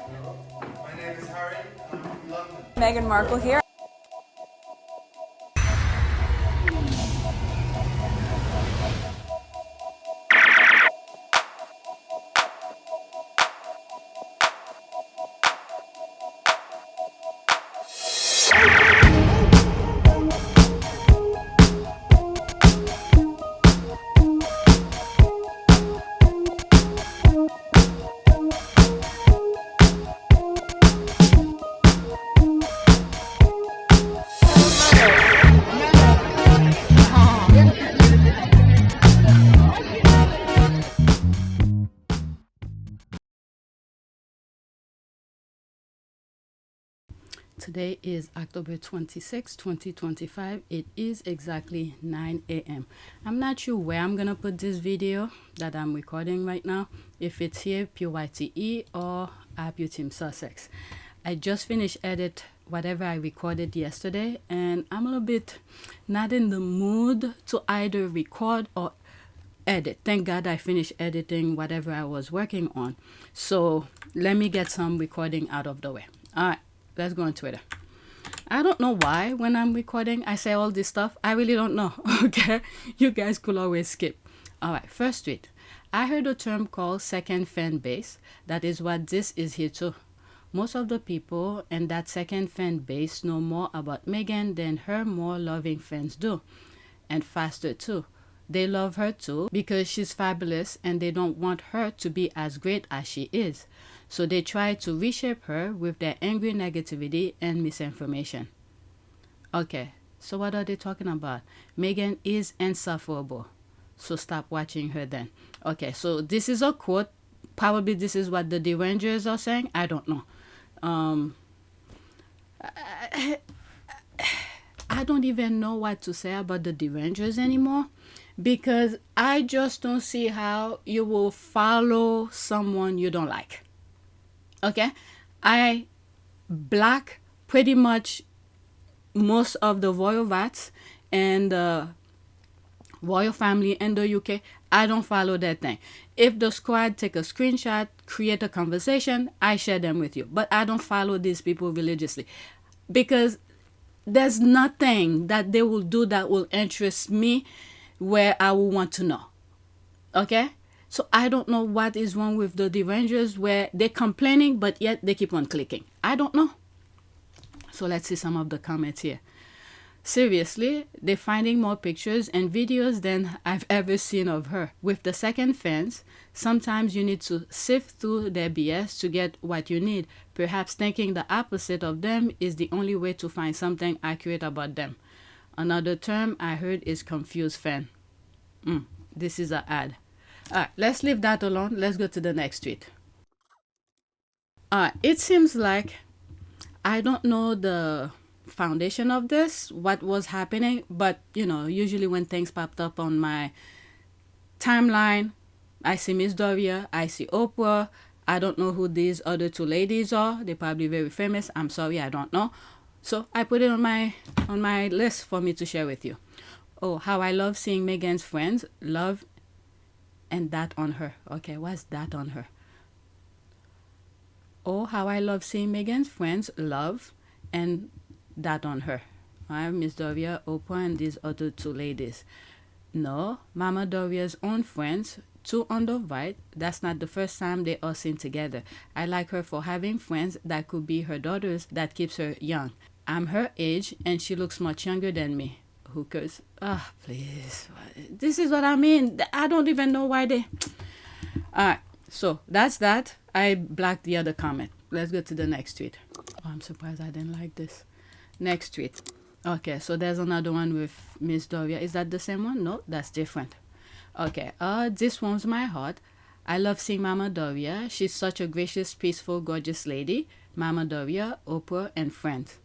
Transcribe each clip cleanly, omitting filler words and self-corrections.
My name is Harry. I'm from London. Meghan Markle here. Today is October 26, 2025. It is exactly 9 a.m. I'm not sure where I'm going to put this video that I'm recording right now, if it's here, PYTE, or APTS Sussex. I just finished edit whatever I recorded yesterday, and I'm a little bit not in the mood to either record or edit. Thank God I finished editing whatever I was working on. So let me get some recording out of the way. All right. Let's go on Twitter. I don't know why when I'm recording I say all this stuff. I really don't know. Okay, you guys could always skip. All right, first tweet. I heard a term called second fan base. That is what this is here too. Most of the people in that second fan base know more about Meghan than her more loving fans do, and faster too. They love her too because she's fabulous and they don't want her to be as great as she is. So they try to reshape her with their angry negativity and misinformation. Okay, so what are they talking about? Meghan is insufferable. So stop watching her then. Okay, so this is a quote. Probably this is what the Derangers are saying. I don't know. I don't even know what to say about the Derangers anymore, because I just don't see how you will follow someone you don't like. Okay, I block pretty much most of the royal rats and the royal family in the UK. I don't follow that thing. If the squad take a screenshot, create a conversation, I share them with you. But I don't follow these people religiously, because there's nothing that they will do that will interest me where I will want to know. Okay? So I don't know what is wrong with the Derangers where they're complaining, but yet they keep on clicking. I don't know. So let's see some of the comments here. Seriously, they're finding more pictures and videos than I've ever seen of her. With the second fans, sometimes you need to sift through their BS to get what you need. Perhaps thinking the opposite of them is the only way to find something accurate about them. Another term I heard is confused fan. This is an ad. Alright, let's leave that alone. Let's go to the next tweet. It seems like I don't know the foundation of this, what was happening, but you know, usually when things popped up on my timeline, I see Mis Doria, I see Oprah. I don't know who these other two ladies are. They're probably very famous. I'm sorry, I don't know. So I put it on my list for me to share with you. Oh, how I love seeing Meghan's friends. Love and that on her. Okay, what's that on her? Oh, how I love seeing Meghan's friends. Love and that on her. I'm Mis Doria, Oprah, and these other two ladies. No, Mama Doria's own friends, two on the right. That's not the first time they are seen together. I like her for having friends that could be her daughters. That keeps her young. I'm her age and she looks much younger than me. Hookers. Ah, please. This is what I mean. I don't even know why they... Alright, so that's that. I blocked the other comment. Let's go to the next tweet. Oh, I'm surprised I didn't like this. Next tweet. Okay, so there's another one with Mis Doria. Is that the same one? No, that's different. Okay, this warms my heart. I love seeing Mama Doria. She's such a gracious, peaceful, gorgeous lady. Mama Doria, Oprah, and friends.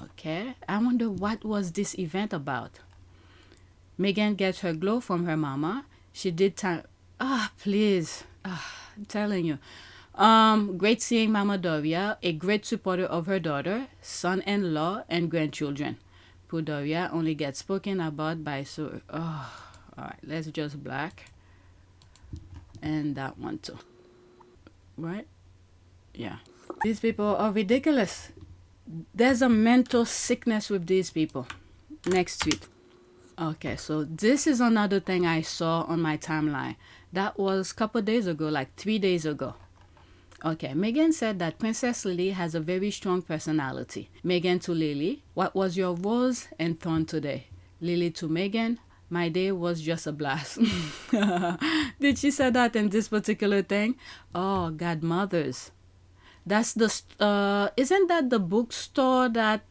Okay, I wonder what was this event about. Meghan gets her glow from her mama. She did time. Please. I'm telling you. Great seeing Mama Doria, a great supporter of her daughter, son-in-law, and grandchildren. Poor Doria only gets spoken about by so. Alright, let's just black. And that one too. Right? Yeah. These people are ridiculous. There's a mental sickness with these people. Next tweet. Okay, so this is another thing I saw on my timeline. That was a couple days ago, like 3 days ago. Okay, Meghan said that Princess Lili has a very strong personality. Meghan to Lili, what was your rose and thorn today? Lili to Meghan, my day was just a blast. Did she say that in this particular thing? Oh, godmothers. That's the, isn't that the bookstore that,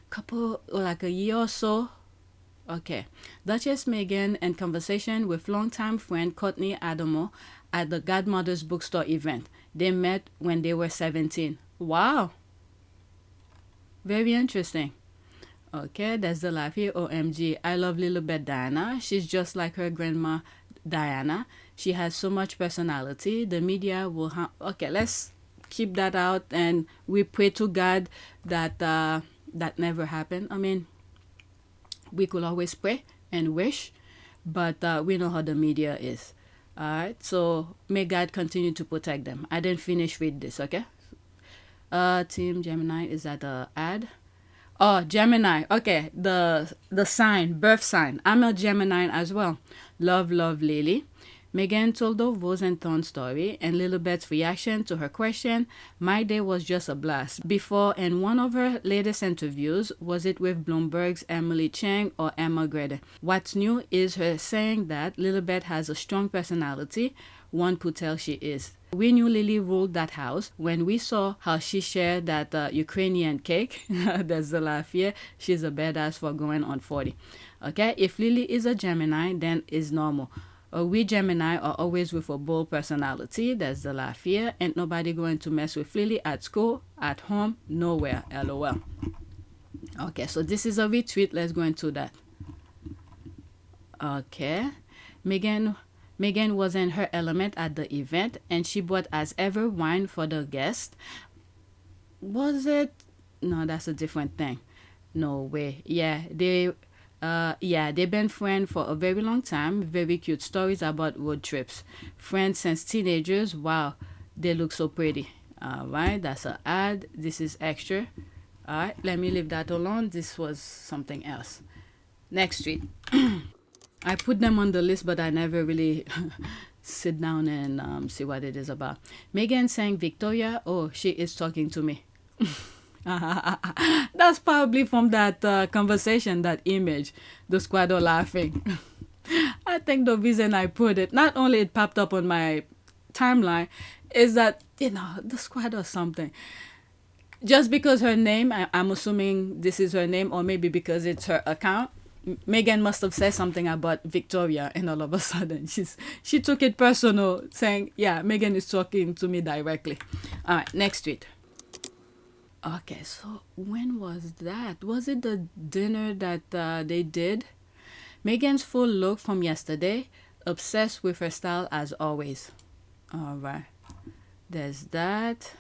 couple, like a year or so? Okay. Duchess Meghan in conversation with longtime friend Courtney Adamo at the Godmother's Bookstore event. They met when they were 17. Wow. Very interesting. Okay, that's the laugh here. OMG. I love little bit Diana. She's just like her grandma Diana. She has so much personality. The media will okay, let's keep that out and we pray to God that that never happened. I mean, we could always pray and wish, but we know how the media is. All right, so may God continue to protect them. I didn't finish with this, okay? Team Gemini, is that the ad? Oh, Gemini. Okay, the sign, birth sign. I'm a Gemini as well. Love, Lily. Meghan told the rose and thorn story and Lilibet's reaction to her question. My day was just a blast. Before, in one of her latest interviews, was it with Bloomberg's Emily Chang or Emma Grede? What's new is her saying that Lilibet has a strong personality. One could tell she is. We knew Lili ruled that house when we saw how she shared that Ukrainian cake. That's the laugh here. She's a badass for going on 40. Okay, if Lili is a Gemini, then it's normal. We Gemini are always with a bold personality. That's the laugh here. Ain't nobody going to mess with Lili at school, at home, nowhere. LOL. Okay, so this is a retweet. Let's go into that. Okay. Meghan was in her element at the event and she brought as ever wine for the guest. Was it? No, that's a different thing. No way. Yeah, they've been friends for a very long time. Very cute stories about road trips. Friends since teenagers. Wow, they look so pretty. All right, that's an ad. This is extra. All right, let me leave that alone. This was something else. Next tweet. I put them on the list, but I never really sit down and see what it is about. Meghan saying Victoria, oh, she is talking to me. That's probably from that conversation, that image, the squad are laughing. I think the reason I put it, not only it popped up on my timeline, is that, you know, the squad or something. Just because her name, I'm assuming this is her name, or maybe because it's her account, Meghan must have said something about Victoria, and all of a sudden she took it personal, saying, yeah, Meghan is talking to me directly. All right, next tweet. Okay, so when was that? Was it the dinner that they did? Meghan's full look from yesterday. Obsessed with her style as always. All right. There's that.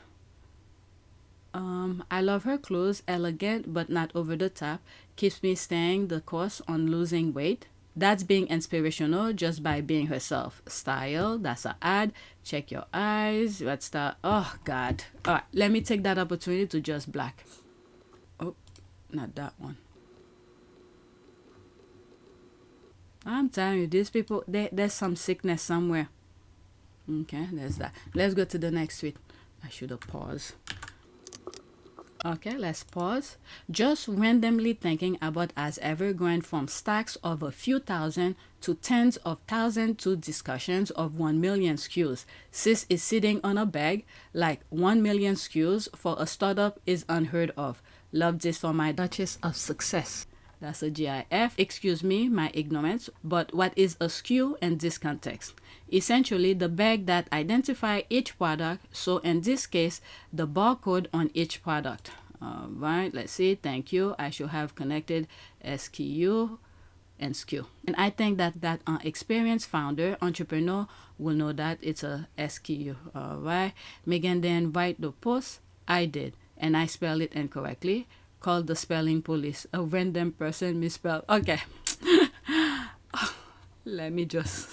I love her clothes. Elegant but not over the top. Keeps me staying the course on losing weight. That's being inspirational just by being herself. Style, that's an ad. Check your eyes. What's that? Oh, God. All right, let me take that opportunity to just black. Oh, not that one. I'm telling you, these people, there's some sickness somewhere. Okay, there's that. Let's go to the next tweet. I should have paused. Okay, let's pause. Just randomly thinking about as ever going from stacks of a few thousand to tens of thousands to discussions of 1 million SKUs. Sis is sitting on a bag like 1 million SKUs for a startup is unheard of. Love this for my Duchess of Success. That's a GIF. Excuse me, my ignorance, but what is a SKU in this context? Essentially, the bag that identifies each product, so in this case, the barcode on each product. All right, let's see. Thank you. I should have connected SKU and SKU. And I think that experienced founder, entrepreneur will know that it's a SKU. All right. Meghan then write the post. I did, and I spelled it incorrectly. Called the spelling police. A random person misspelled. Okay. Let me just...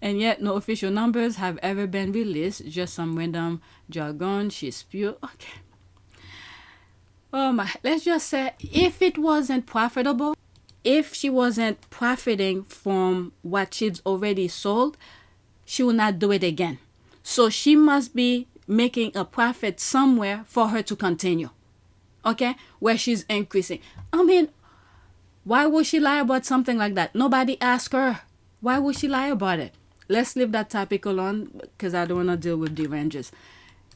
And yet no official numbers have ever been released, just some random jargon she spewed. Okay. Oh my, let's just say if it wasn't profitable, if she wasn't profiting from what she's already sold, she will not do it again. So she must be making a profit somewhere for her to continue. Okay? Where she's increasing. I mean, why would she lie about something like that? Nobody asked her. Why would she lie about it? Let's leave that topic alone because I don't want to deal with Derangers.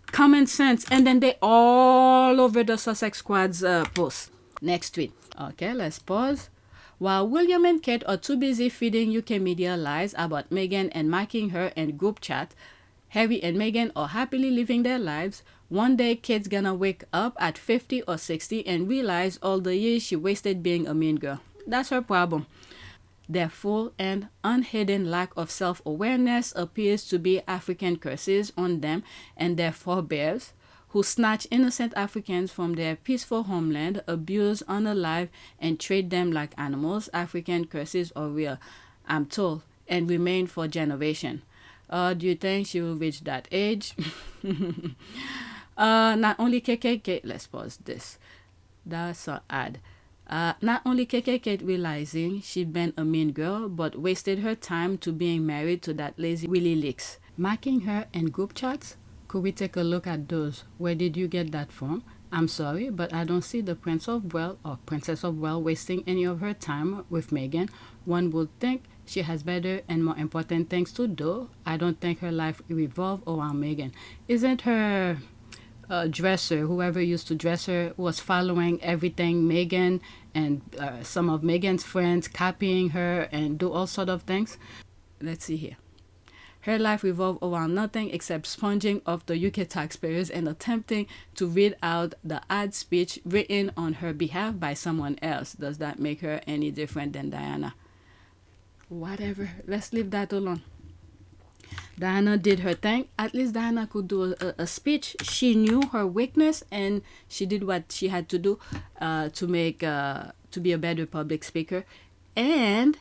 Common sense. And then they all over the Sussex Squad's post. Next tweet. Okay, let's pause. While William and Kate are too busy feeding UK media lies about Meghan and mocking her in group chat, Harry and Meghan are happily living their lives. One day, Kate's gonna wake up at 50 or 60 and realize all the years she wasted being a mean girl. That's her problem. Their full and unhidden lack of self-awareness appears to be African curses on them and their forebears, who snatch innocent Africans from their peaceful homeland, abuse, unalive, and treat them like animals. African curses are real, I'm told, and remain for generations. Do you think she will reach that age? Not only KKK, let's pause this. That's an ad. Not only KKK realizing she'd been a mean girl, but wasted her time to being married to that lazy Willie Leaks. Marking her in group chats? Could we take a look at those? Where did you get that from? I'm sorry, but I don't see the Prince of Wales or Princess of Wales wasting any of her time with Meghan. One would think she has better and more important things to do. I don't think her life revolves around Meghan. Isn't her dresser, whoever used to dress her, was following everything Meghan and some of Meghan's friends, copying her and do all sort of things? Let's see here. Her life revolved around nothing except sponging off the UK taxpayers and attempting to read out the ad speech written on her behalf by someone else. Does that make her any different than Diana? Whatever. Let's leave that alone. Diana did her thing. At least Diana could do a speech. She knew her weakness and she did what she had to do to be a better public speaker. And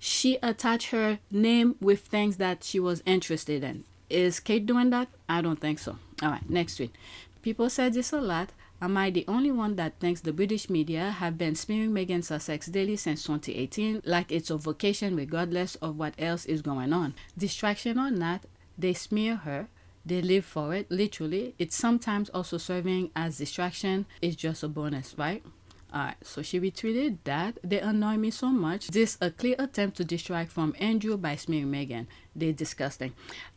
she attached her name with things that she was interested in. Is Kate doing that? I don't think so. All right, next tweet. People said this a lot. Am I the only one that thinks the British media have been smearing Meghan Sussex daily since 2018 like it's a vocation regardless of what else is going on? Distraction or not, they smear her. They live for it, literally. It's sometimes also serving as distraction. It's just a bonus, right? Alright, so she retweeted that. They annoy me so much. This a clear attempt to distract from Andrew by smearing Meghan. They're disgusting.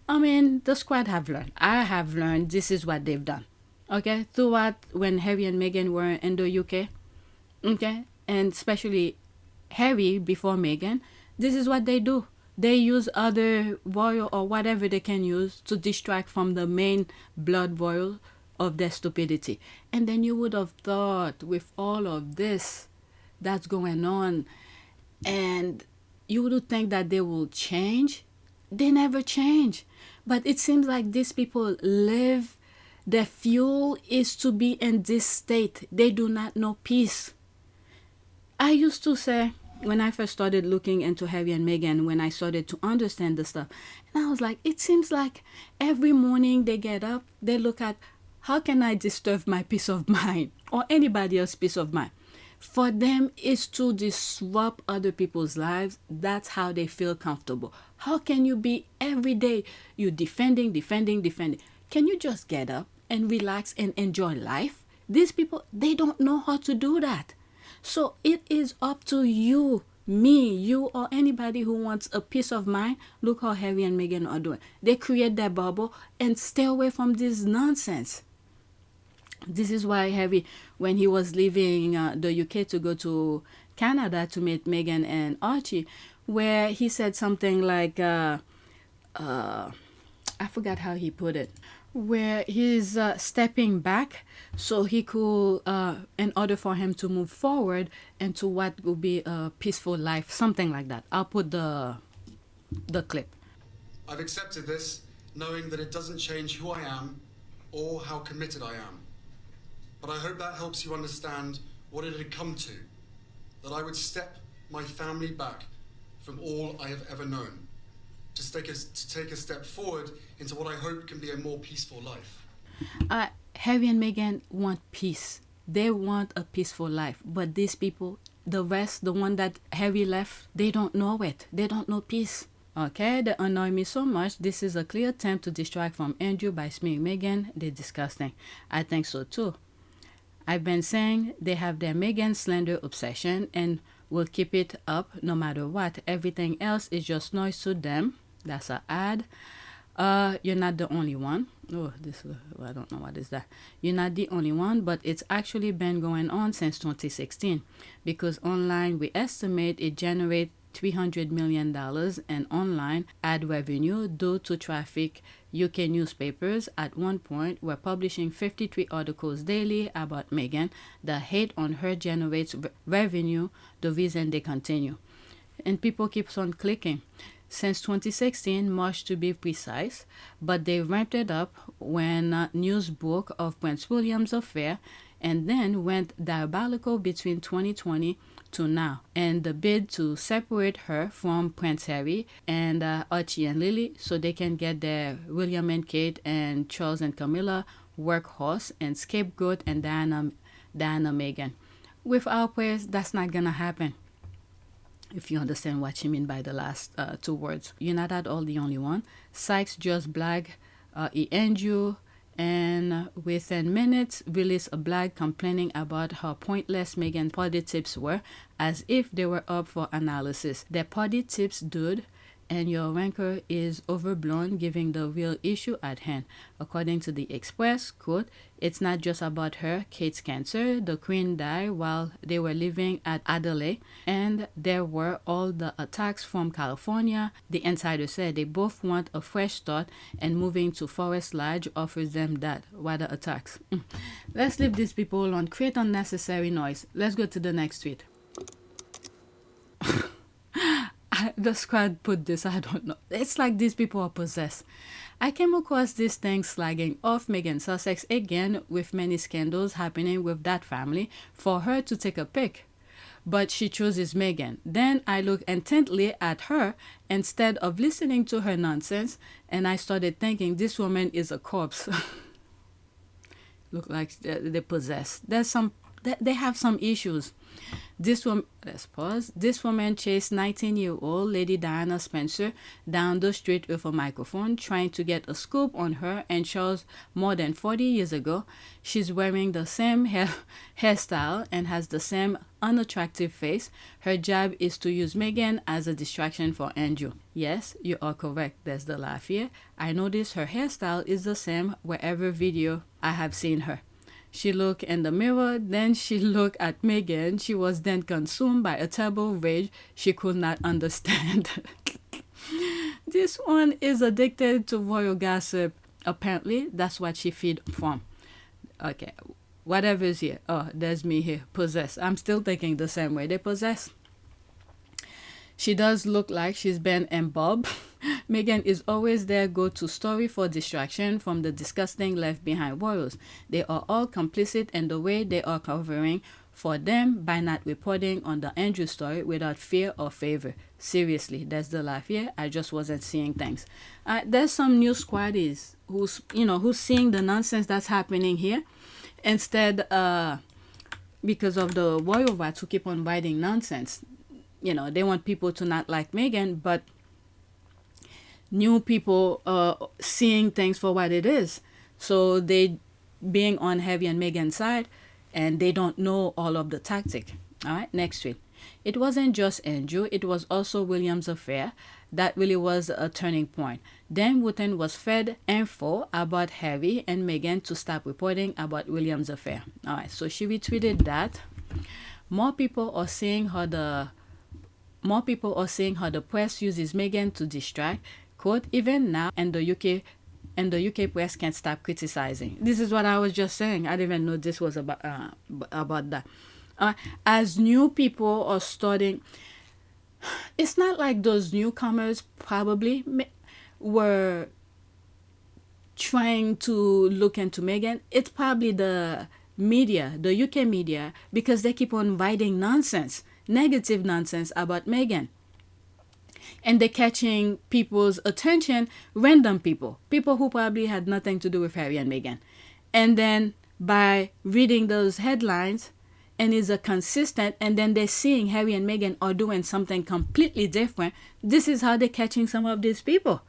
I mean, the squad have learned. I have learned this is what they've done. Okay, throughout when Harry and Meghan were in the UK. Okay, and especially Harry before Meghan. This is what they do. They use other royal or whatever they can use to distract from the main blood royal of their stupidity. And then you would have thought with all of this that's going on and you would think that they will change. They never change. But it seems like these people live, their fuel is to be in this state. They do not know peace. I used to say when I first started looking into Harry and Meghan, when I started to understand the stuff, and I was like, it seems like every morning they get up, they look at how can I disturb my peace of mind or anybody else's peace of mind? For them, it's to disrupt other people's lives. That's how they feel comfortable. How can you be every day you defending? Can you just get up and relax and enjoy life? These people, they don't know how to do that. So it is up to you, me, you, or anybody who wants a peace of mind. Look how Harry and Meghan are doing. They create that bubble and stay away from this nonsense. This is why Harry, when he was leaving the UK to go to Canada to meet Meghan and Archie, where he said something like, I forgot how he put it, where he's stepping back so he could, in order for him to move forward into what will be a peaceful life, something like that. I'll put the clip. I've accepted this, knowing that it doesn't change who I am or how committed I am. But I hope that helps you understand what it had come to, that I would step my family back from all I have ever known. to take a step forward into what I hope can be a more peaceful life. Harry and Meghan want peace. They want a peaceful life. But these people, the rest, the one that Harry left, they don't know it. They don't know peace. Okay, they annoy me so much. This is a clear attempt to distract from Andrew by smearing Meghan. They're disgusting. I think so too. I've been saying they have their Meghan slander obsession and will keep it up no matter what. Everything else is just noise to them. That's an ad. You're not the only one. Oh, I don't know what is that. You're not the only one, but it's actually been going on since 2016 because online we estimate it generates $300 million in online ad revenue due to traffic. UK newspapers at one point were publishing 53 articles daily about Meghan. The hate on her generates revenue, the reason they continue. And people keeps on clicking. Since 2016, March to be precise, but they ramped it up when news broke of Prince William's affair and then went diabolical between 2020 to now, and the bid to separate her from Prince Harry and Archie and Lily so they can get their William and Kate and Charles and Camilla workhorse and scapegoat and Diana Meghan. With our prayers, that's not gonna happen. If you understand what she mean by the last two words. You're not at all the only one. Sykes just blagged Andrew and within minutes released a blog complaining about how pointless Meghan's party tips were, as if they were up for analysis. Their party tips, dude, and your rancor is overblown, giving the real issue at hand. According to the Express, quote, it's not just about her, Kate's cancer. The Queen died while they were living at Adelaide, and there were all the attacks from California. The insider said they both want a fresh start, and moving to Forest Lodge offers them that. What are attacks? Let's leave these people alone. Create unnecessary noise. Let's go to the next tweet. The squad put this, I don't know. It's like these people are possessed. I came across this thing slagging off Meghan Sussex again, with many scandals happening with that family, for her to take a pic. But she chooses Meghan. Then I look intently at her instead of listening to her nonsense, and I started thinking this woman is a corpse. Look like they're possessed. They have some issues. This woman, let's pause. This woman chased 19-year-old Lady Diana Spencer down the street with a microphone, trying to get a scoop on her, and shows more than 40 years ago. She's wearing the same hairstyle and has the same unattractive face. Her job is to use Meghan as a distraction for Andrew. Yes, you are correct. There's the laugh here. I noticed her hairstyle is the same wherever video I have seen her. She looked in the mirror, then she looked at Meghan. She was then consumed by a terrible rage she could not understand. This one is addicted to royal gossip. Apparently, that's what she feeds from. Okay, whatever is here. Oh, there's me here, possessed. I'm still thinking the same way. They possess. She does look like she's been imbibed. Meghan is always their go-to story for distraction from the disgusting left behind royals. They are all complicit in the way they are covering for them by not reporting on the Andrew story without fear or favor. Seriously, that's the laugh here. I just wasn't seeing things. There's some new squaddies who's seeing the nonsense that's happening here, instead because of the royal rats who keep on writing nonsense. They want people to not like Meghan, but new people seeing things for what it is. So they being on Harry and Meghan's side, and they don't know all of the tactic. All right, next tweet. It wasn't just Andrew, it was also William's affair. That really was a turning point. Dan Wooten was fed info about Harry and Meghan to stop reporting about William's affair. All right, so she retweeted that. More people are seeing how the press uses Meghan to distract. Quote, even now, and the UK press can't stop criticizing. This is what I was just saying. I didn't even know this was about that. As new people are starting, it's not like those newcomers probably were trying to look into Meghan. It's probably the media, the UK media, because they keep on writing nonsense, negative nonsense about Meghan. and they're catching people's attention, random people who probably had nothing to do with Harry and Meghan. And then by reading those headlines, and is a consistent, and then they're seeing Harry and Meghan are doing something completely different, this is how they're catching some of these people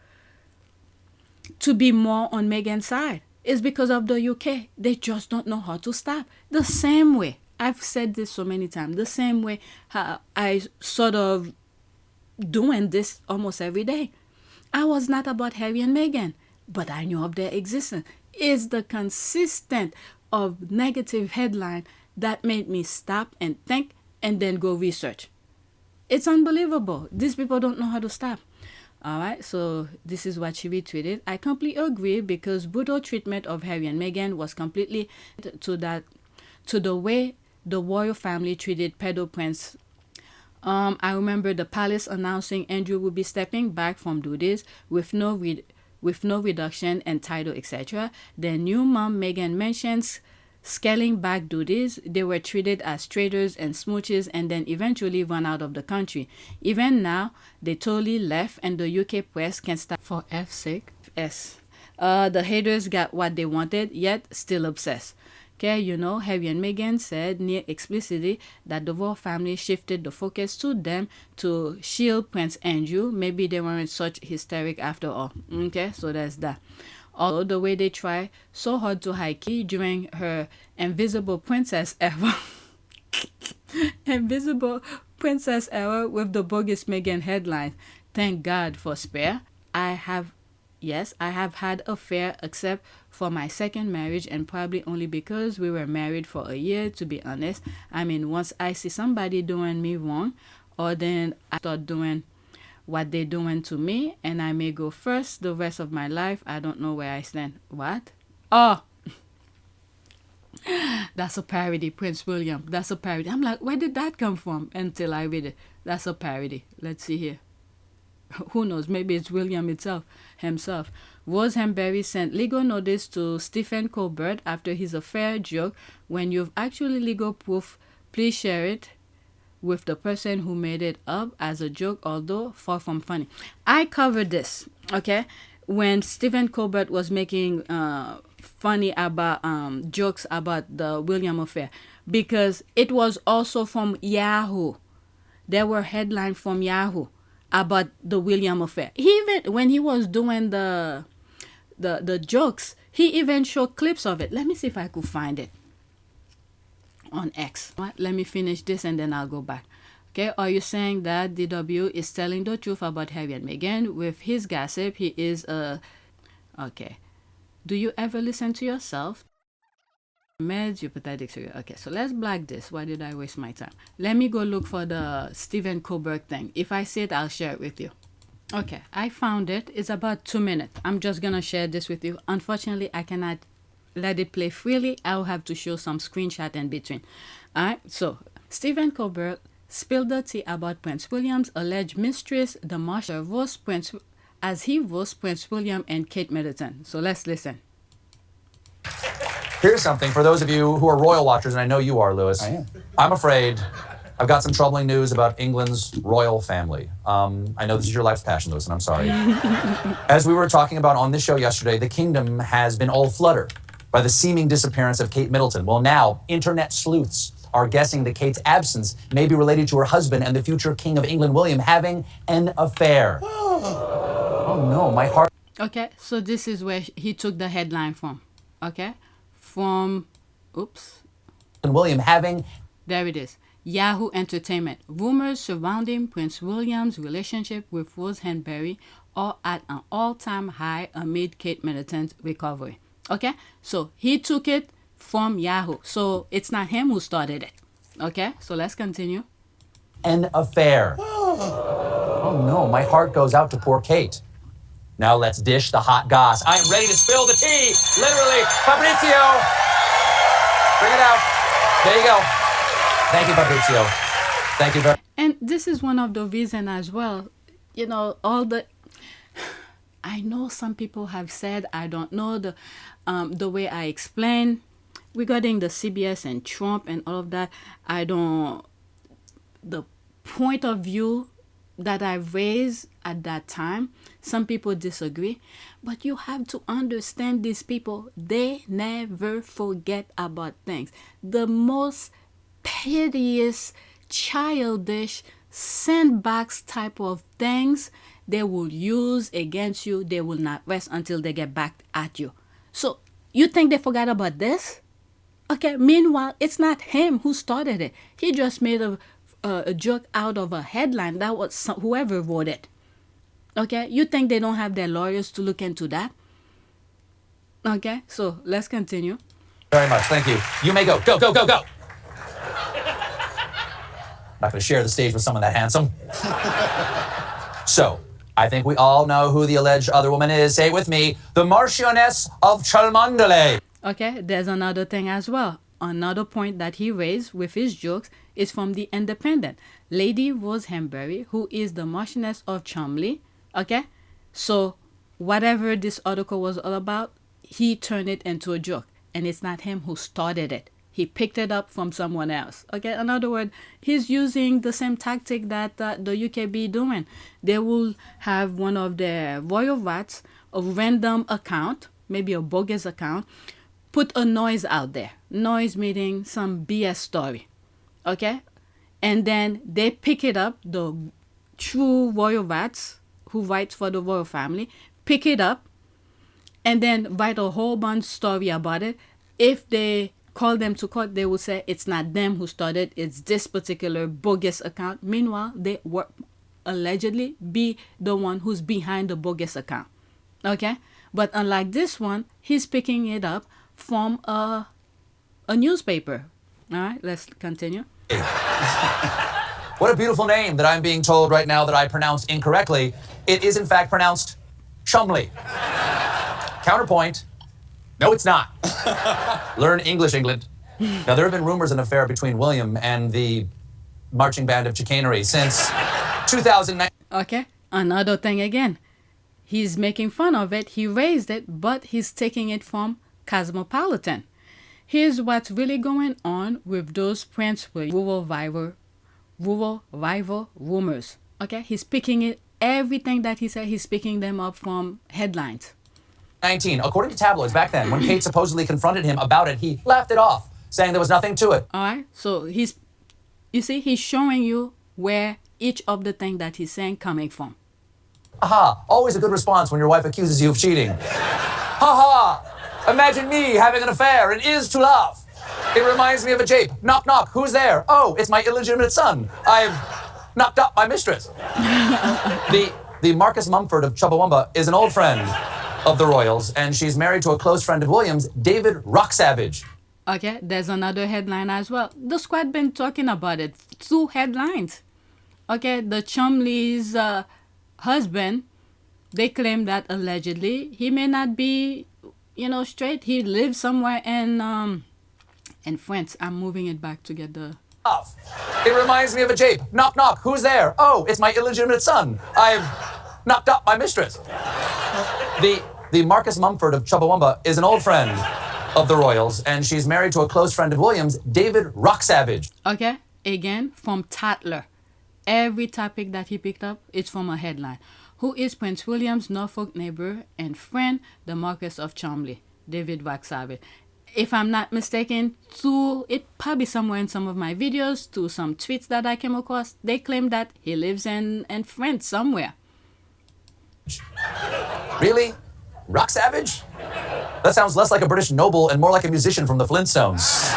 to be more on Meghan's side. It's because of the UK. They just don't know how to stop. The same way, I've said this so many times, the same way I sort of doing this almost every day. I was not about Harry and Meghan, but I knew of their existence. It's the consistent of negative headline that made me stop and think and then go research. It's unbelievable. These people don't know how to stop. All right, so this is what she retweeted. I completely agree, because brutal treatment of Harry and Meghan was completely to the way the royal family treated pedo prince. I remember the palace announcing Andrew would be stepping back from duties with no reduction in title, etc. Their new mom Meghan mentions scaling back duties. They were treated as traitors and smooches, and then eventually run out of the country. Even now, they totally left, and the UK press can start for F6S. The haters got what they wanted, yet still obsessed. Okay, you know, Harry and Meghan said near explicitly that the royal family shifted the focus to them to shield Prince Andrew. Maybe they weren't such hysteric after all. Okay, so that's that. Although the way they try so hard to hide key during her invisible princess era, invisible princess era with the bogus Meghan headline. Thank God for spare. I have had affair except for my second marriage, and probably only because we were married for a year, to be honest. I mean, once I see somebody doing me wrong, or then I start doing what they're doing to me, and I may go first the rest of my life. I don't know where I stand. What? Oh, that's a parody, Prince William. That's a parody. I'm like, where did that come from? Until I read it. That's a parody. Let's see here. Who knows? Maybe it's William himself. Rose Hemberry sent legal notice to Stephen Colbert after his affair joke. When you've actually legal proof, please share it with the person who made it up as a joke, although far from funny. I covered this, okay, when Stephen Colbert was making funny about jokes about the William affair, because it was also from Yahoo. There were headlines from Yahoo about the William affair. He even, when he was doing the jokes, he even showed clips of it. Let me see if I could find it on X. Let me finish this and then I'll go back. Okay, are you saying that DW is telling the truth about Harry and Meghan with his gossip? He is a... Okay. Do you ever listen to yourself? Meds, you pathetic. Okay, so let's black this. Why did I waste my time? Let me go look for the Stephen Colbert thing. If I see it, I'll share it with you. Okay, I found it. It's about 2 minutes. I'm just gonna share this with you. Unfortunately, I cannot let it play freely. I'll have to show some screenshot in between. Alright, so Stephen Colbert spilled the tea about Prince William's alleged mistress, the Marshal, roast Prince as he roasts Prince William and Kate Middleton. So let's listen. Here's something for those of you who are royal watchers, and I know you are, Lewis. I am. I'm afraid I've got some troubling news about England's royal family. I know this is your life's passion, Lewis, and I'm sorry. As we were talking about on this show yesterday, the kingdom has been all fluttered by the seeming disappearance of Kate Middleton. Well, now, internet sleuths are guessing that Kate's absence may be related to her husband and the future King of England, William, having an affair. Oh no, my heart. Okay, so this is where he took the headline from. Okay, from, oops. And William having. There it is. Yahoo Entertainment. Rumors surrounding Prince William's relationship with Rose Hemberry are at an all-time high amid Kate Middleton's recovery. Okay, so he took it from Yahoo. So it's not him who started it. Okay, so let's continue. An affair. Oh no, my heart goes out to poor Kate. Now let's dish the hot goss. I am ready to spill the tea. Literally, Fabrizio. Bring it out. There you go. Thank you, Fabrizio. Thank you very much. And this is one of the reasons as well, you know, all the, I know some people have said, I don't know the way I explain regarding the CBS and Trump and all of that. I don't, the point of view that I raised at that time, some people disagree, but you have to understand these people, they never forget about things. The most piteous, childish, sandbox type of things they will use against you. They will not rest until they get back at you. So you think they forgot about this? Okay, meanwhile, it's not him who started it. He just made a joke out of a headline. That was whoever wrote it. Okay, you think they don't have their lawyers to look into that? Okay, so let's continue. Very much, thank you. You may go. Go, go, go, go. Not going to share the stage with someone that handsome. So, I think we all know who the alleged other woman is. Say it with me. The Marchioness of Cholmondeley. Okay, there's another thing as well. Another point that he raised with his jokes is from the Independent. Lady Rose Hambury, who is the Marchioness of Cholmondeley. Okay, so whatever this article was all about, he turned it into a joke. And it's not him who started it. He picked it up from someone else. Okay, in other words, he's using the same tactic that the UK be doing. They will have one of their royal rats, a random account, maybe a bogus account, put a noise out there. Noise meaning some BS story. Okay, and then they pick it up, the true royal rats who writes for the royal family, pick it up, and then write a whole bunch story about it. If they call them to court, they will say it's not them who started, it's this particular bogus account. Meanwhile, they were allegedly be the one who's behind the bogus account. Okay, but unlike this one, he's picking it up from a newspaper. All right, let's continue. What a beautiful name that I'm being told right now that I pronounced incorrectly. It is in fact pronounced Chumley. Counterpoint. No, it's not. Learn English, England. Now, there have been rumors of an affair between William and the marching band of chicanery since 2009. Okay, another thing again. He's making fun of it. He raised it, but he's taking it from Cosmopolitan. Here's what's really going on with those Prince William rural rival rumors. Okay, he's picking it. Everything that he said, he's picking them up from headlines. 19. According to tabloids back then, when Kate supposedly confronted him about it, he laughed it off, saying there was nothing to it. All right, so he's showing you where each of the things that he's saying coming from. Aha, always a good response when your wife accuses you of cheating. Ha ha, imagine me having an affair, it is to laugh. It reminds me of a jape. Knock, knock, who's there? Oh, it's my illegitimate son. I've knocked up my mistress. The Marcus Mumford of Chumbawamba is an old friend of the royals, and she's married to a close friend of William's, David Rocksavage. Okay, there's another headline as well. The squad been talking about it. 2 headlines. Okay, the Chumley's husband, they claim that allegedly he may not be, straight. He lives somewhere in France. I'm moving it back to get the... It reminds me of a jape. Knock, knock, who's there? Oh, it's my illegitimate son. I've knocked up my mistress. The Marcus Mumford of Chumbawamba is an old friend of the royals, and she's married to a close friend of William's, David Rocksavage. Okay, again, from Tatler. Every topic that he picked up is from a headline. Who is Prince William's Norfolk neighbor and friend, the Marquess of Cholmondeley, David Rocksavage? If I'm not mistaken, it probably somewhere in some of my videos, to some tweets that I came across, they claim that he lives in France somewhere. Really? Rocksavage? That sounds less like a British noble and more like a musician from the Flintstones.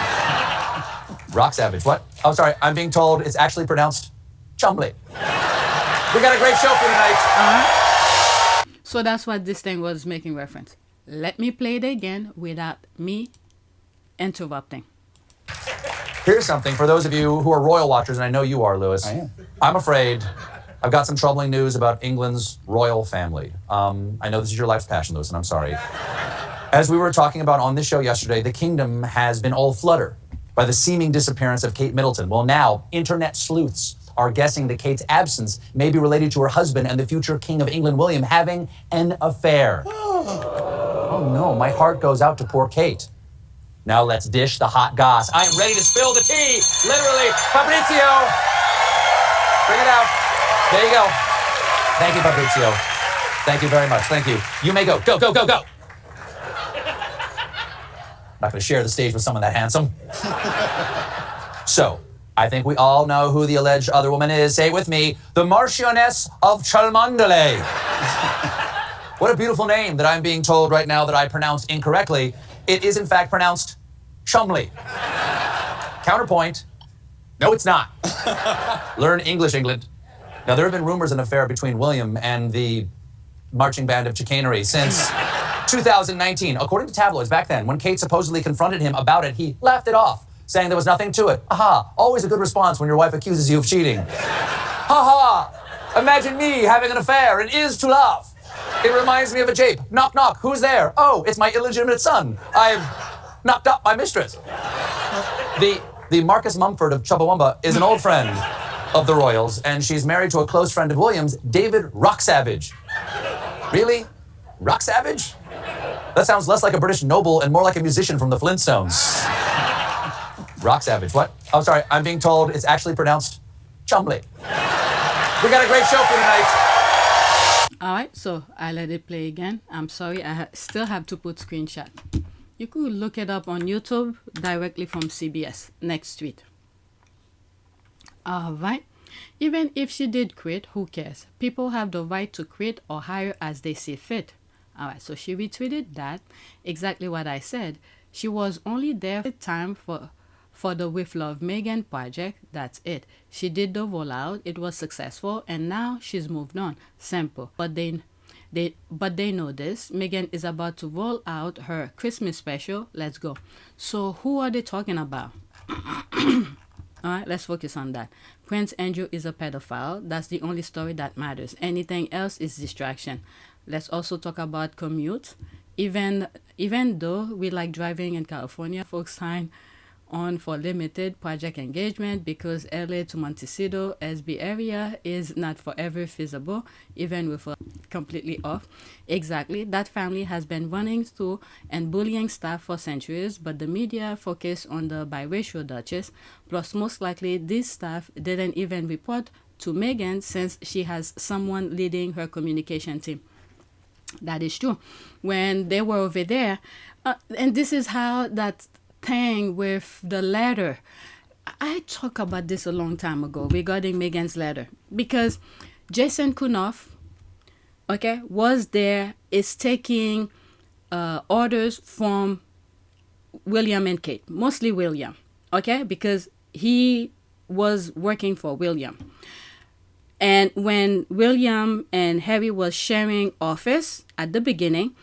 Rocksavage, what? Oh, sorry, I'm being told it's actually pronounced Chumley. We got a great show for tonight. So that's what this thing was making reference. Let me play it again without me interrupting. Here's something for those of you who are royal watchers, and I know you are, Lewis. I am. I'm afraid I've got some troubling news about England's royal family. I know this is your life's passion, Lewis, and I'm sorry. As we were talking about on this show yesterday, the kingdom has been all fluttered by the seeming disappearance of Kate Middleton. Well, now, internet sleuths are guessing that Kate's absence may be related to her husband and the future King of England, William, having an affair. Oh no, my heart goes out to poor Kate. Now let's dish the hot goss. I am ready to spill the tea, literally. Fabrizio, bring it out. There you go. Thank you, Fabrizio. Thank you very much. Thank you. You may go. Go, go, go, go. Not going to share the stage with someone that handsome. So, I think we all know who the alleged other woman is. Say it with me. The Marchioness of Cholmondeley. What a beautiful name that I'm being told right now that I pronounced incorrectly. It is, in fact, pronounced Chumley. Counterpoint. No, it's not. Learn English, England. Now, there have been rumors of an affair between William and the marching band of chicanery since 2019. According to tabloids back then, when Kate supposedly confronted him about it, he laughed it off, saying there was nothing to it. Aha, always a good response when your wife accuses you of cheating. Ha ha, imagine me having an affair and is to laugh. It reminds me of a jape. Knock, knock, who's there? Oh, it's my illegitimate son. I've knocked up my mistress. The Marcus Mumford of Chubbawamba is an old friend of the royals, and she's married to a close friend of William's, David Rocksavage. Really? Rocksavage? That sounds less like a British noble and more like a musician from the Flintstones. Rocksavage, what? Oh, sorry, I'm being told it's actually pronounced Chumley. We got a great show for tonight. All right, so I let it play again. I'm sorry, I still have to put screenshot. You could look it up on YouTube directly from CBS. Next tweet. All right. Even if she did quit, who cares? People have the right to quit or hire as they see fit. All right, so she retweeted that. Exactly what I said. She was only there for time for the With Love Meghan project. That's it. She did the rollout. It was successful, and now she's moved on. Simple. But they know this. Meghan is about to roll out her Christmas special. Let's go. So who are they talking about? All right, let's focus on that. Prince Andrew is a pedophile. That's the only story that matters. Anything else is distraction. Let's also talk about commute. Even though we like driving in California, folks sign on for limited project engagement because LA to Montecito SB area is not forever feasible, even with a completely off. Exactly, that family has been running through and bullying staff for centuries, but the media focus on the biracial duchess. Plus, most likely, this staff didn't even report to Meghan since she has someone leading her communication team. That is true. When they were over there, and this is how that thing with the letter. I talked about this a long time ago regarding Meghan's letter because Jason Kunoff, okay, was there, is taking orders from William and Kate, mostly William, okay, because he was working for William. And when William and Harry was sharing office at the beginning,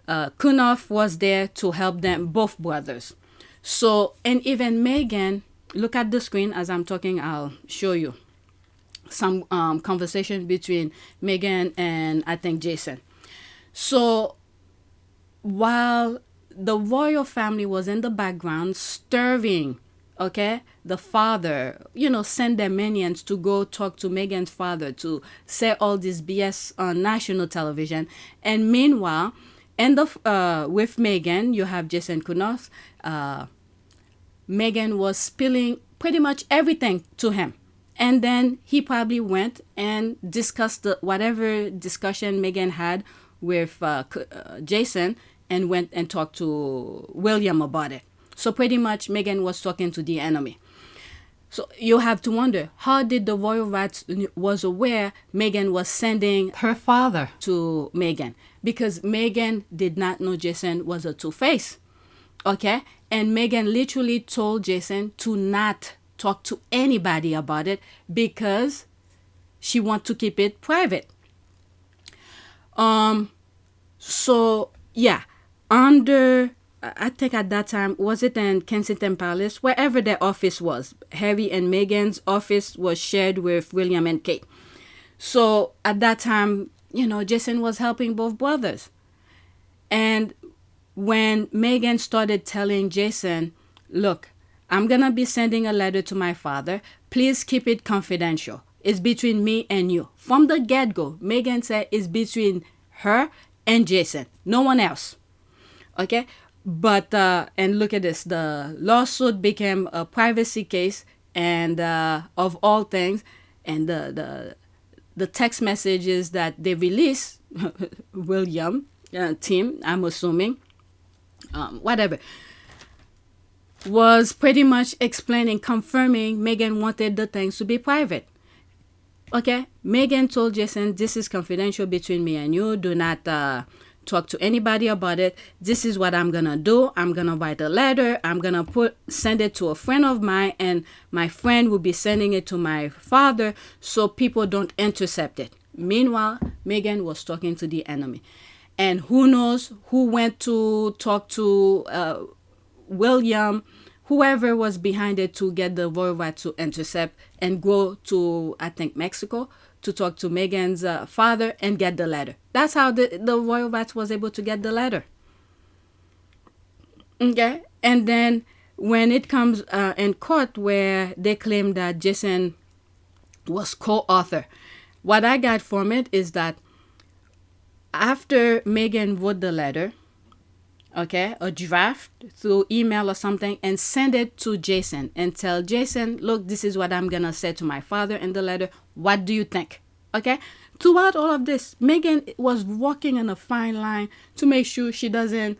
Kunoff was there to help them, both brothers. So, and even Meghan, look at the screen as I'm talking, I'll show you some conversation between Meghan and I think Jason. So, while the royal family was in the background stirring, okay, the father, send their minions to go talk to Meghan's father to say all this BS on national television. And meanwhile, with Meghan, you have Jason Kunoff. Meghan was spilling pretty much everything to him. And then he probably went and discussed whatever discussion Meghan had with Jason and went and talked to William about it. So pretty much Meghan was talking to the enemy. So you have to wonder, how did the royal rats was aware Meghan was sending her father to Meghan? Because Meghan did not know Jason was a two-face, okay? And Meghan literally told Jason to not talk to anybody about it because she wants to keep it private. So, yeah, I think at that time, was it in Kensington Palace? Wherever their office was. Harry and Meghan's office was shared with William and Kate. So at that time, Jason was helping both brothers. And when Meghan started telling Jason, look, I'm going to be sending a letter to my father. Please keep it confidential. It's between me and you. From the get-go, Meghan said it's between her and Jason. No one else. Okay? But, and look at this, the lawsuit became a privacy case, and of all things, and the the text messages that they released, William, Tim, I'm assuming, whatever, was pretty much explaining, confirming Meghan wanted the things to be private. Okay, Meghan told Jason, this is confidential between me and you. Do not talk to anybody about it. This is what I'm gonna do. I'm gonna write a letter. I'm gonna send it to a friend of mine, and my friend will be sending it to my father so people don't intercept it. Meanwhile, Meghan was talking to the enemy. And who knows who went to talk to William, whoever was behind it, to get the royal right to intercept and go to, I think, Mexico to talk to Meghan's father and get the letter. That's how the royal rights was able to get the letter. Okay? And then when it comes in court where they claim that Jason was co-author, what I got from it is that after Meghan wrote the letter, okay, a draft through email or something, and send it to Jason and tell Jason, look, this is what I'm going to say to my father in the letter. What do you think? Okay. Throughout all of this, Meghan was walking on a fine line to make sure she doesn't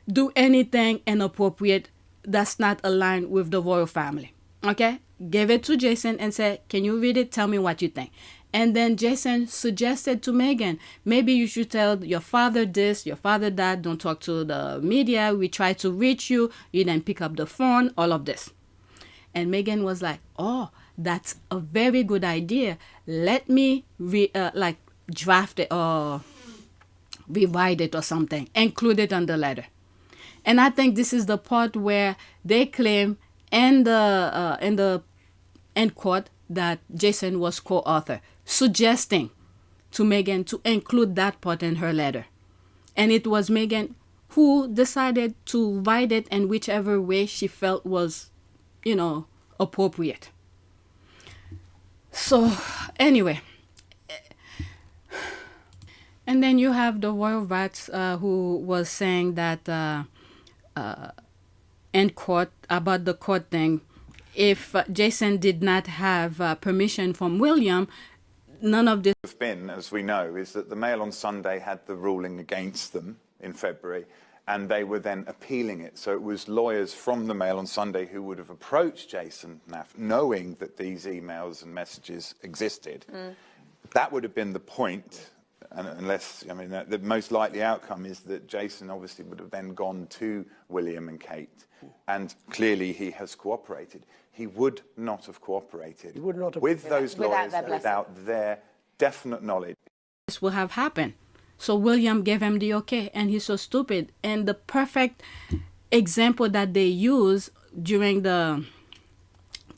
do anything inappropriate that's not aligned with the royal family. Okay. Give it to Jason and say, can you read it? Tell me what you think. And then Jason suggested to Meghan, maybe you should tell your father this, your father that, don't talk to the media. We try to reach you. You didn't pick up the phone, all of this. And Meghan was like, oh, that's a very good idea. Let me draft it or rewrite it or something. Include it on the letter. And I think this is the part where they claim in court that Jason was co-author, suggesting to Meghan to include that part in her letter. And it was Meghan who decided to write it in whichever way she felt was, appropriate. So, anyway. And then you have the royal rats who was saying that in court, about the court thing, if Jason did not have permission from William, none of this have been, as we know, is that the Mail on Sunday had the ruling against them in February, and they were then appealing it. So it was lawyers from the Mail on Sunday who would have approached Jason Naff, knowing that these emails and messages existed. That would have been the point, unless, the most likely outcome is that Jason obviously would have then gone to William and Kate, and clearly he has cooperated. He would not have cooperated with those lawyers without their definite knowledge. This will have happened. So William gave him the okay, and he's so stupid. And the perfect example that they use during the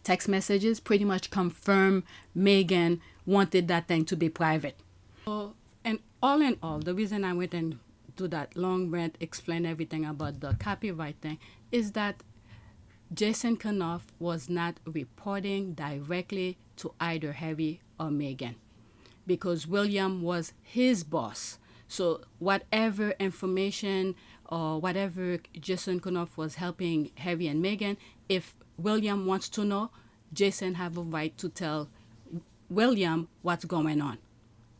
text messages pretty much confirm Meghan wanted that thing to be private. So, and all in all, the reason I went and do that long rant, explain everything about the copyright thing, is that Jason Kanoff was not reporting directly to either Harry or Meghan, because William was his boss. So whatever information or whatever Jason Kanoff was helping Harry and Meghan, if William wants to know, Jason have a right to tell William what's going on.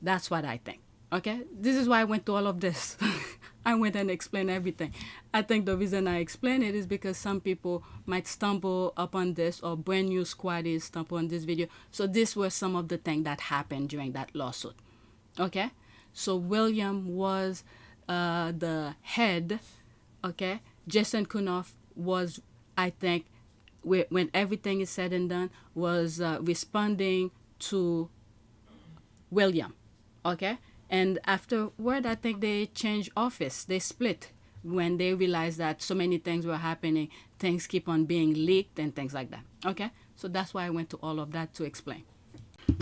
That's what I think. Okay? This is why I went through all of this. I went and explained everything. I think the reason I explain it is because some people might stumble upon this, or brand new squaddies stumble on this video. So these were some of the things that happened during that lawsuit. Okay? So William was the head. Okay? Jason Kanoff was, I think, when everything is said and done, was responding to William. Okay? And afterward, I think they changed office. They split when they realized that so many things were happening. Things keep on being leaked and things like that. Okay? So that's why I went to all of that to explain.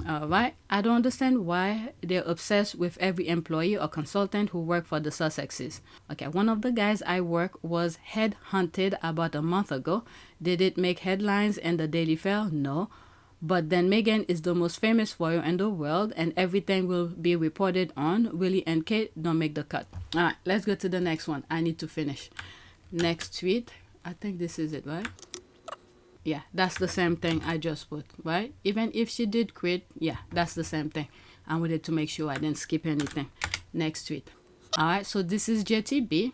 All right? I don't understand why they're obsessed with every employee or consultant who work for the Sussexes. Okay, one of the guys I work was headhunted about a month ago. Did it make headlines in the Daily Fail? No. But then Meghan is the most famous royal in the world, and everything will be reported on. Willie and Kate don't make the cut. All right, let's go to the next one. I need to finish. Next tweet. I think this is it, right? Yeah, that's the same thing I just put, right? Even if she did quit, yeah, that's the same thing. I wanted to make sure I didn't skip anything. Next tweet. All right, so this is JTB.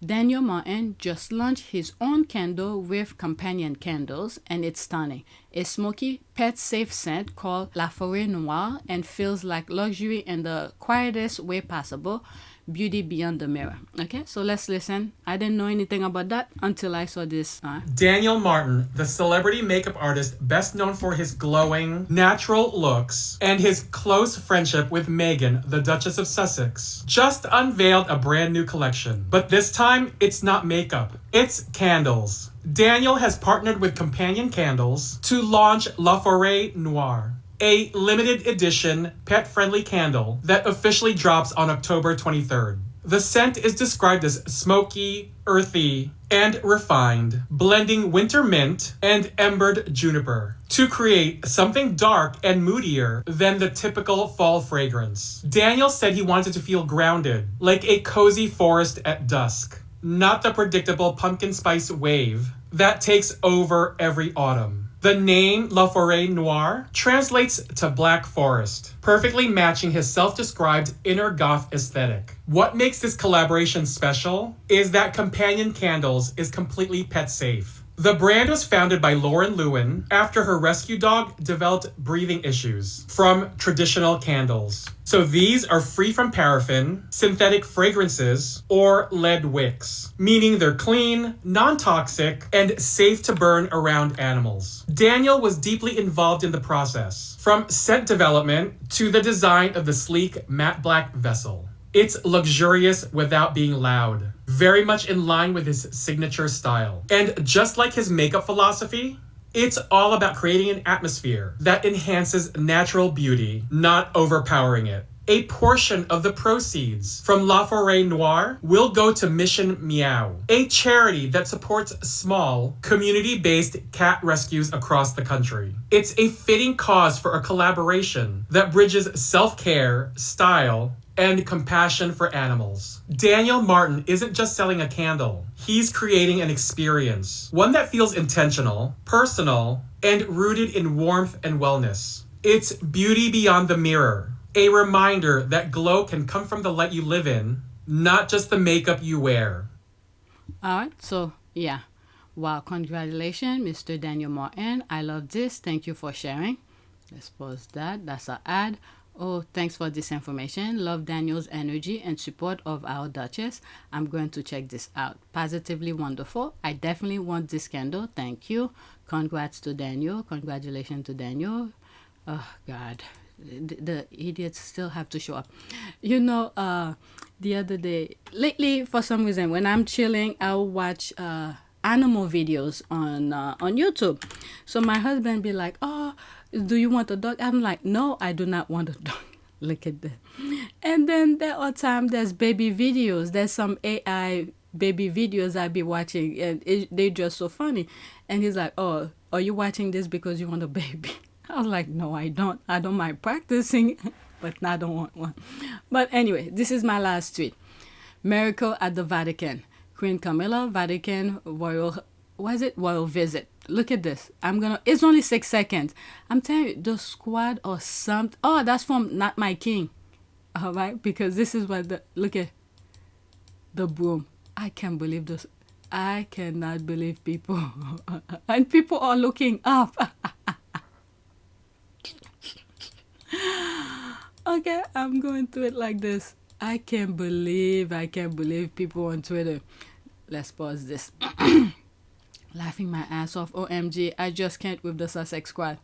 Daniel Martin just launched his own candle with companion candles, and it's stunning. A smoky, pet-safe scent called La Forêt Noire and feels like luxury in the quietest way possible. Beauty beyond the mirror. Okay, so let's listen. I didn't know anything about that until I saw this. Daniel Martin, the celebrity makeup artist best known for his glowing, natural looks and his close friendship with Meghan, the Duchess of Sussex, just unveiled a brand new collection. But this time, it's not makeup, it's candles. Daniel has partnered with Companion Candles to launch La Forêt Noire, a limited edition pet-friendly candle that officially drops on October 23rd. The scent is described as smoky, earthy, and refined, blending winter mint and embered juniper to create something dark and moodier than the typical fall fragrance. Daniel said he wanted to feel grounded, like a cozy forest at dusk, not the predictable pumpkin spice wave that takes over every autumn. The name La Forêt Noire translates to Black Forest, perfectly matching his self-described inner goth aesthetic. What makes this collaboration special is that Companion Candles is completely pet safe. The brand was founded by Lauren Lewin after her rescue dog developed breathing issues from traditional candles. So these are free from paraffin, synthetic fragrances, or lead wicks, meaning they're clean, non-toxic, and safe to burn around animals. Daniel was deeply involved in the process, from scent development to the design of the sleek matte black vessel. It's luxurious without being loud, very much in line with his signature style. And just like his makeup philosophy, it's all about creating an atmosphere that enhances natural beauty, not overpowering it. A portion of the proceeds from La Forêt Noire will go to Mission Meow, a charity that supports small, community-based cat rescues across the country. It's a fitting cause for a collaboration that bridges self-care, style, and compassion for animals. Daniel Martin isn't just selling a candle. He's creating an experience, one that feels intentional, personal, and rooted in warmth and wellness. It's beauty beyond the mirror, a reminder that glow can come from the light you live in, not just the makeup you wear. All right, so yeah. Wow, congratulations, Mr. Daniel Martin. I love this. Thank you for sharing. Let's pause that. That's our ad. Oh, thanks for this information. Love Daniel's energy and support of our Duchess. I'm going to check this out. Positively wonderful. I definitely want this candle. Thank you. Congrats to Daniel. Congratulations to Daniel. Oh, God. The idiots still have to show up. You know, the other day, lately, for some reason, when I'm chilling, I'll watch animal videos on YouTube. So my husband be like, oh, do you want a dog? I'm like, no, I do not want a dog. Look at that. And then there are times there's baby videos. There's some AI baby videos I be watching, and they're just so funny. And he's like, oh, are you watching this because you want a baby? I was like, no, I don't. I don't mind practicing, but I don't want one. But anyway, this is my last tweet. Miracle at the Vatican. Queen Camilla, Vatican royal visit. Look at this. It's only 6 seconds. I'm telling you, the squad or something. Oh, that's from Not My King. All right, because this is what look at the broom. I can't believe this. I cannot believe people. And people are looking up. Okay, I'm going to it like this. I can't believe people on Twitter. Let's pause this. Laughing my ass off. OMG, I just can't with the Sussex squad.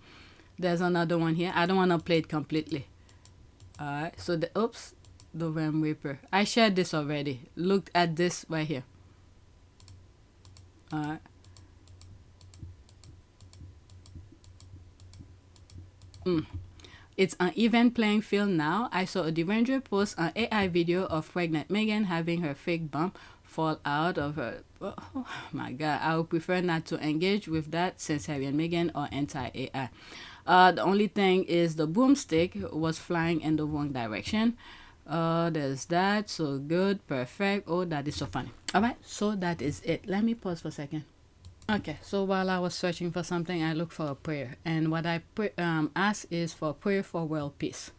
There's another one here. I don't want to play it completely. Alright, so the Ram Reaper. I shared this already. Look at this right here. Alright. It's an even playing field now. I saw a Deranger post an AI video of pregnant Meghan having her fake bump fall out of her. Oh my God, I would prefer not to engage with that since Harry and Meghan are anti-AI. The only thing is the broomstick was flying in the wrong direction. There's that. So good, perfect. Oh, that is so funny. All right, so that is it. Let me pause for a second. Okay, so while I was searching for something, I looked for a prayer, and what I asked is for prayer for world peace.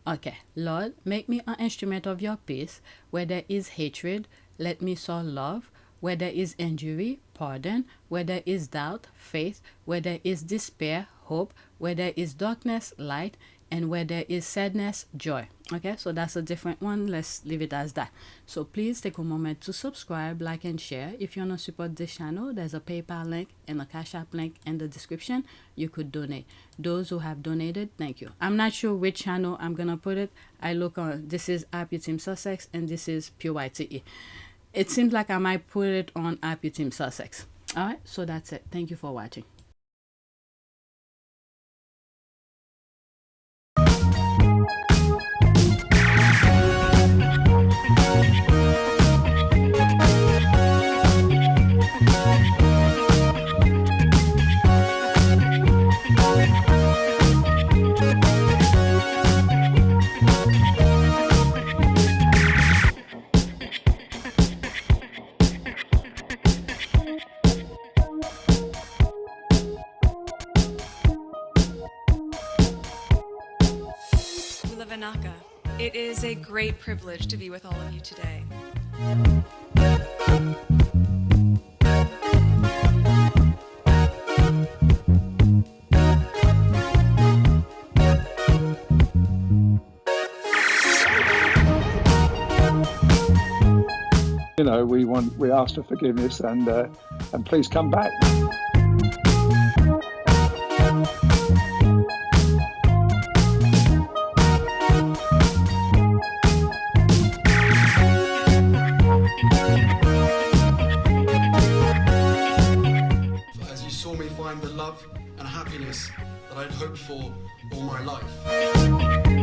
Okay, Lord, make me an instrument of your peace. Where there is hatred, let me sow love. Where there is injury, pardon. Where there is doubt, faith. Where there is despair, hope. Where there is darkness, light. And where there is sadness, joy. Okay, so that's a different one. Let's leave it as that. So please take a moment to subscribe, like, and share. If you want to support this channel, there's a PayPal link and a Cash App link in the description. You could donate. Those who have donated, thank you. I'm not sure which channel I'm gonna put it. I look on, this is APTS Sussex and this is PYTE. It seems like I might put it on APTS Sussex. All right, so that's it. Thank you for watching. It is a great privilege to be with all of you today. You know, we ask for forgiveness and please come back. As you saw me find the love and happiness that I'd hoped for all my life.